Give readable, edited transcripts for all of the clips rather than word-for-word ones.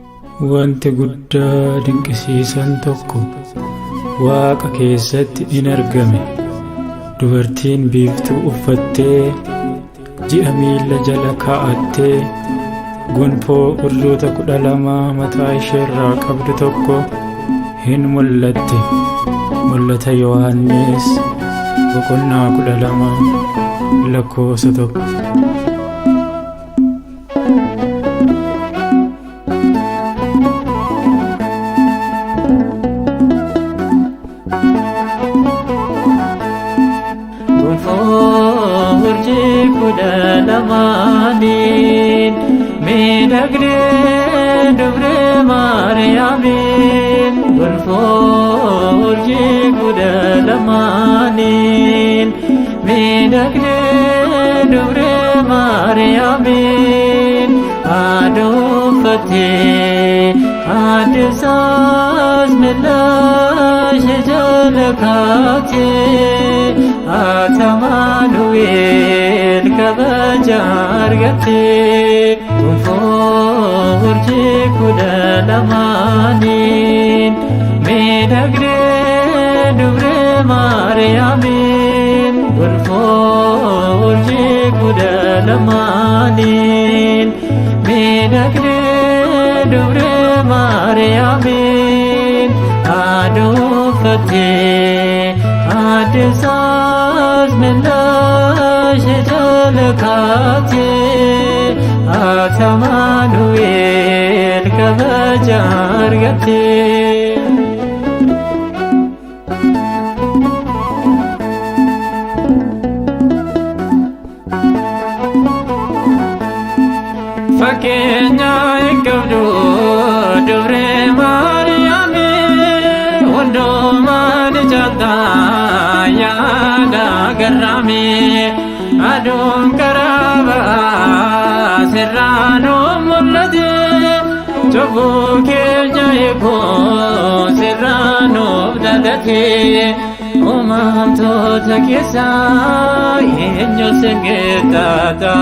Wanti guddaa dinqisiisan tokko Waaqa keessatti in argame. Dubartiin biiftuu uffattee ji'a miila jala kaa'attee gonfoo urjoota 12 mataa isheerraa qabdu tokko hin mul'atte. Mul'ata Yohaannis boqonnaa 12 lakkoofsa 1. Urjii 12 miidhagdee dubree Maariyaamiin. Urjii 12 miidhagdee dubree Maariyaamiin. Aduunfattee addisaas millaashee jala kaatee. Atamanuel kabaja argattee. Urjii 12 miidhagdee dubree Maariyaamiin. Urjii 12 miidhagdee dubree Maariyaamiin. Aduunfattee addisaas millaashee jala kaatee. Atamanuel kabaja argattee. Fakkeenya hin qabdu dubree Maariyaamiin. Hundumaa ni caalta yaada garraamii. Aduun karaa ba'aa sirraa nu mul'ate. Cubbuu keenya eeguu sirraa nuuf dagate. Uumamtoota keessaa eenyu si geettata.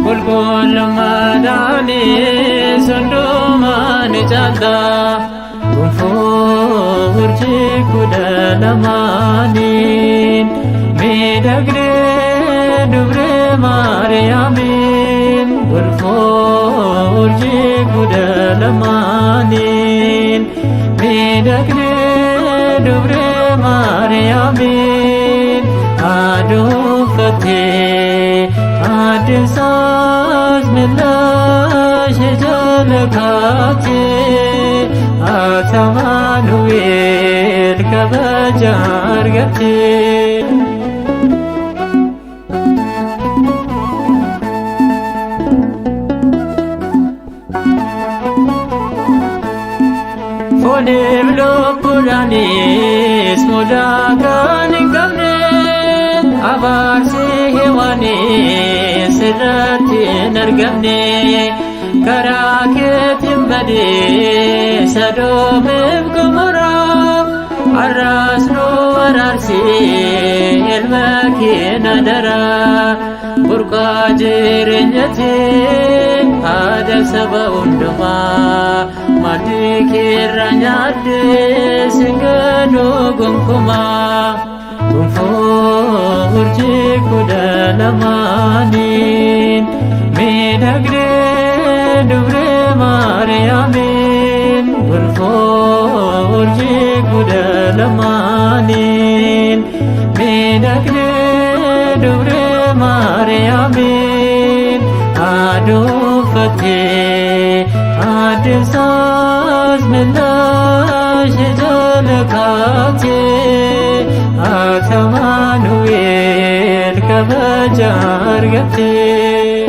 Qulqullummaadhaanis hundumaa ni caalta. Urjii 12 miidhagdee dubree Maariyaamiin. Urjii 12 miidhagdee dubree Maariyaamiin. Aduunfattee addisaas millaashee jala kaatee. Atamanuel kabaja argattee. Fooniif lubbuudhaanis mudaa kan hin qabne. Abaarsi Hewaanis irratti hin argamne. Karaa keetiin badee Sodoomiif Gomoraa. Har'as nu araarsii ilma kee daraa. Burqaa jireenyaatiin haadha saba hundumaa. Maatii keerra nyaaddee sin gadhu gonkumaa. Urjii 12 miidhagdee dubree Maariyaamiin. Urjii 12 miidhagdee dubree Maariyaamiin. Aduunfattee addisaas millaashee jala kaatee. Atamanuel kabaja argattee.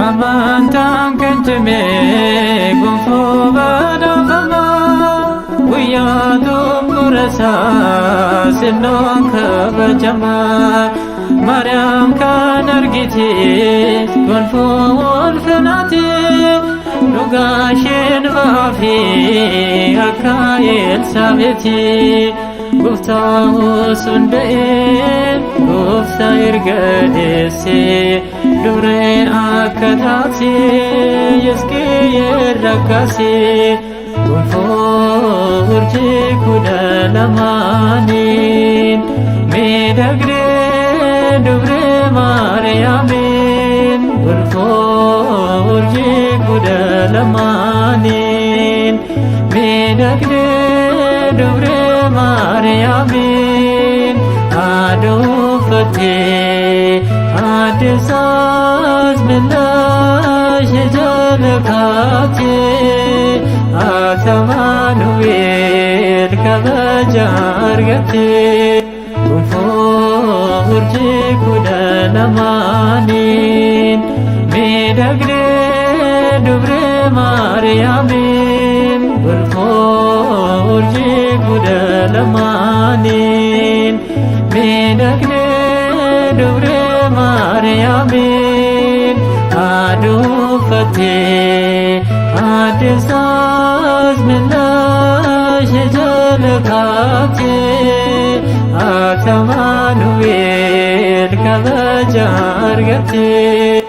Amantaan kan cimee gonfoo badhaafamaa. Guyyaa xumurasaa sinnoon kabajamaa. Maariyaam kan argite gonfoo ulfinaati. Dhugaa isheen baafee akka Elsaabeeti. Gooftaa'us hunda'een gooftaa erga deessee duree akka taatee Yeskiyyee rakkaasee gonfoo urjii 12 miidhagdee dubree Maariyaamiin gonfoo urjii 12 miidhagdee dubree Maariyaamiin aduuffattee addeessaas millaashee jala kaatee Amaanu'eel kabaja argattee gonfoo urjii 12 miidhagdee dubree Maariyaamiin gonfoo urjii 12 miidhagdee dubree Maariyaamiin aduuffattee addeessaas millaashee jala kaatee Amaanu'eel kabaja argattee